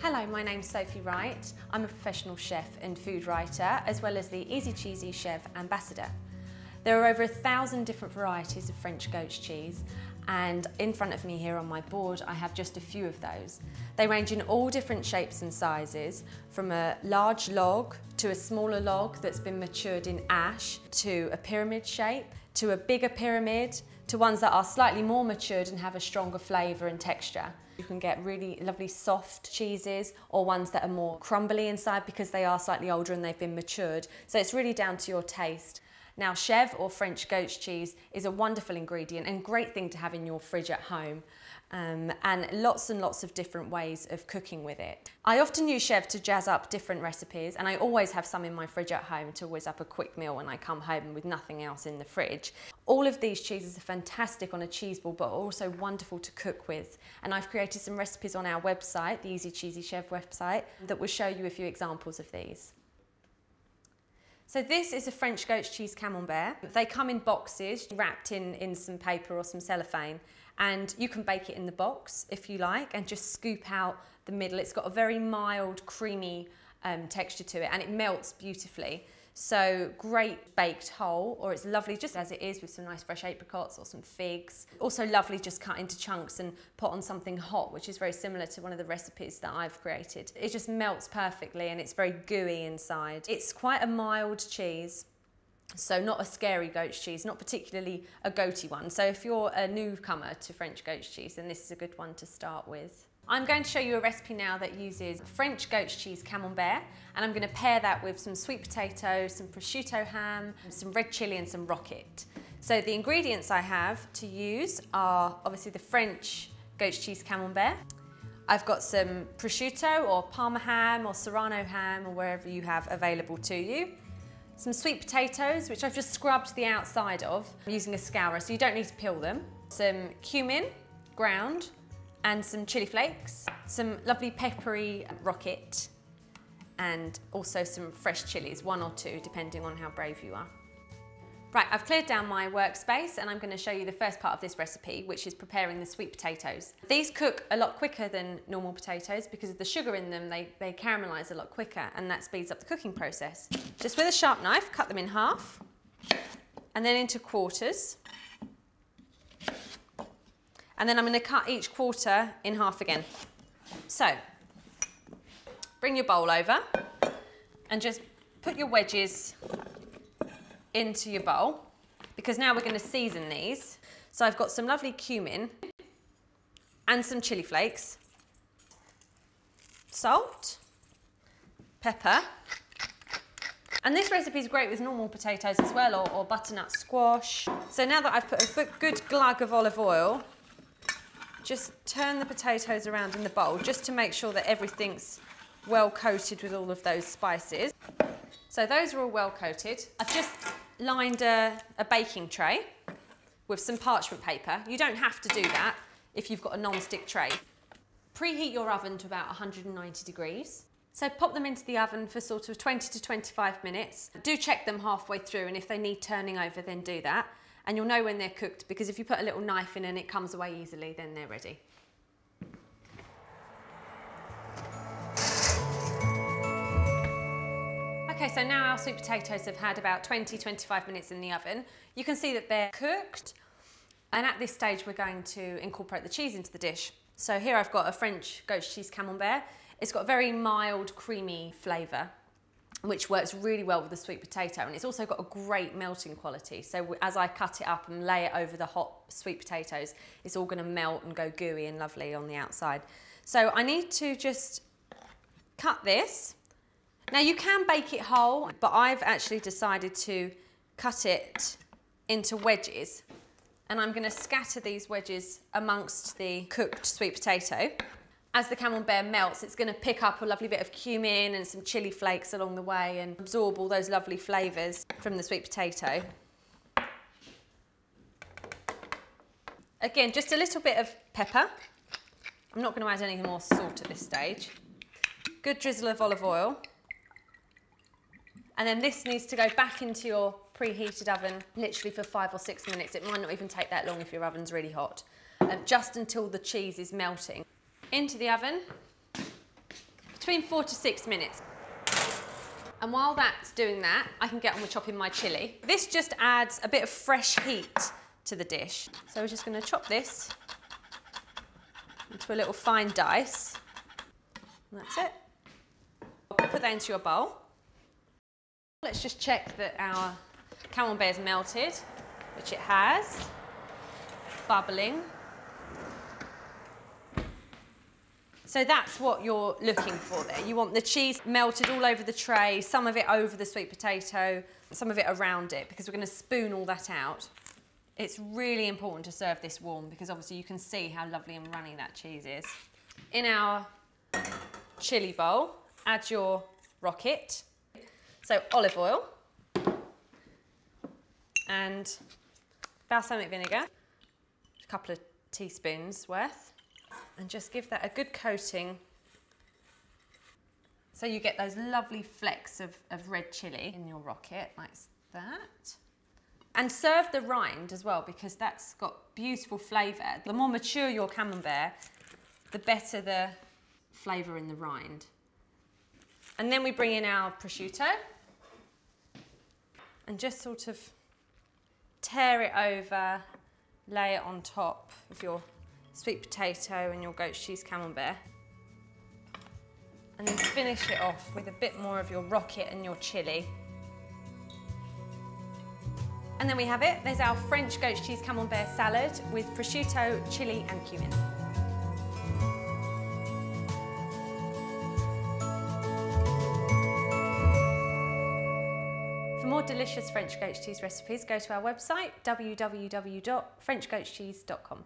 Hello, my name's Sophie Wright. I'm a professional chef and food writer, as well as the Cheesy Chèvre ambassador. There are over 1,000 different varieties of French goat's cheese, and in front of me here on my board I have just a few of those. They range in all different shapes and sizes, from a large log to a smaller log that's been matured in ash, to a pyramid shape, to a bigger pyramid, to ones that are slightly more matured and have a stronger flavour and texture. You can get really lovely soft cheeses, or ones that are more crumbly inside because they are slightly older and they've been matured. So it's really down to your taste. Now, chèvre or French goat's cheese is a wonderful ingredient and great thing to have in your fridge at home, and lots of different ways of cooking with it. I often use chèvre to jazz up different recipes, and I always have some in my fridge at home to whiz up a quick meal when I come home with nothing else in the fridge. All of these cheeses are fantastic on a cheese ball, but also wonderful to cook with. And I've created some recipes on our website, the Cheesy Chèvre website, that will show you a few examples of these. So this is a French goat's cheese camembert. They come in boxes wrapped in some paper or some cellophane, and you can bake it in the box if you like and just scoop out the middle. It's got a very mild, creamy texture to it, and it melts beautifully. So great baked whole, or it's lovely just as it is with some nice fresh apricots or some figs. Also lovely just cut into chunks and put on something hot, which is very similar to one of the recipes that I've created. It just melts perfectly and it's very gooey inside. It's quite a mild cheese, so not a scary goat's cheese, not particularly a goaty one. So if you're a newcomer to French goat's cheese, then this is a good one to start with. I'm going to show you a recipe now that uses French goat's cheese camembert, and I'm going to pair that with some sweet potato, some prosciutto ham, some red chilli and some rocket. So the ingredients I have to use are obviously the French goat's cheese camembert. I've got some prosciutto or Parma ham or Serrano ham or wherever you have available to you. Some sweet potatoes, which I've just scrubbed the outside of using a scourer, so you don't need to peel them. Some cumin, ground, and some chili flakes, some lovely peppery rocket, and also some fresh chilies, 1 or 2, depending on how brave you are. Right, I've cleared down my workspace and I'm going to show you the first part of this recipe, which is preparing the sweet potatoes. These cook a lot quicker than normal potatoes because of the sugar in them. They caramelise a lot quicker, and that speeds up the cooking process. Just with a sharp knife, cut them in half and then into quarters. And then I'm going to cut each quarter in half again. So, bring your bowl over and just put your wedges into your bowl, because now we're going to season these. So I've got some lovely cumin and some chili flakes, salt, pepper, and this recipe is great with normal potatoes as well, or butternut squash. So now that I've put a good glug of olive oil, just turn the potatoes around in the bowl just to make sure that everything's well coated with all of those spices. So those are all well coated. I've just lined a baking tray with some parchment paper. You don't have to do that if you've got a non-stick tray. Preheat your oven to about 190 degrees. So pop them into the oven for sort of 20 to 25 minutes. Do check them halfway through, and if they need turning over, then do that. And you'll know when they're cooked, because if you put a little knife in and it comes away easily, then they're ready. Okay, so now our sweet potatoes have had about 20-25 minutes in the oven. You can see that they're cooked, and at this stage we're going to incorporate the cheese into the dish. So here I've got a French goat's cheese camembert. It's got a very mild, creamy flavour, which works really well with the sweet potato, and it's also got a great melting quality. So as I cut it up and lay it over the hot sweet potatoes, it's all going to melt and go gooey and lovely on the outside. So I need to just cut this. Now you can bake it whole, but I've actually decided to cut it into wedges, and I'm going to scatter these wedges amongst the cooked sweet potato. As the camembert melts, it's going to pick up a lovely bit of cumin and some chili flakes along the way and absorb all those lovely flavours from the sweet potato. Again, just a little bit of pepper. I'm not going to add any more salt at this stage. Good drizzle of olive oil. And then this needs to go back into your preheated oven literally for 5 or 6 minutes. It might not even take that long if your oven's really hot. Just until the cheese is melting. Into the oven. between 4 to 6 minutes. And while that's doing that, I can get on with chopping my chilli. This just adds a bit of fresh heat to the dish. So we're just going to chop this into a little fine dice. And that's it. Put that into your bowl. Let's just check that our camembert is melted, which it has. Bubbling. So that's what you're looking for there. You want the cheese melted all over the tray, some of it over the sweet potato, some of it around it, because we're going to spoon all that out. It's really important to serve this warm because obviously you can see how lovely and runny that cheese is. In our chilli bowl, add your rocket. So olive oil and balsamic vinegar, a couple of teaspoons worth. And just give that a good coating so you get those lovely flecks of red chilli in your rocket, like that. And serve the rind as well because that's got beautiful flavour. The more mature your camembert, the better the flavour in the rind. And then we bring in our prosciutto and just sort of tear it over, lay it on top of your sweet potato and your goat's cheese camembert. And then finish it off with a bit more of your rocket and your chilli. And then we have it. There's our French goat's cheese camembert salad with prosciutto, chilli and cumin. For more delicious French goat's cheese recipes, go to our website, www.frenchgoatscheese.com.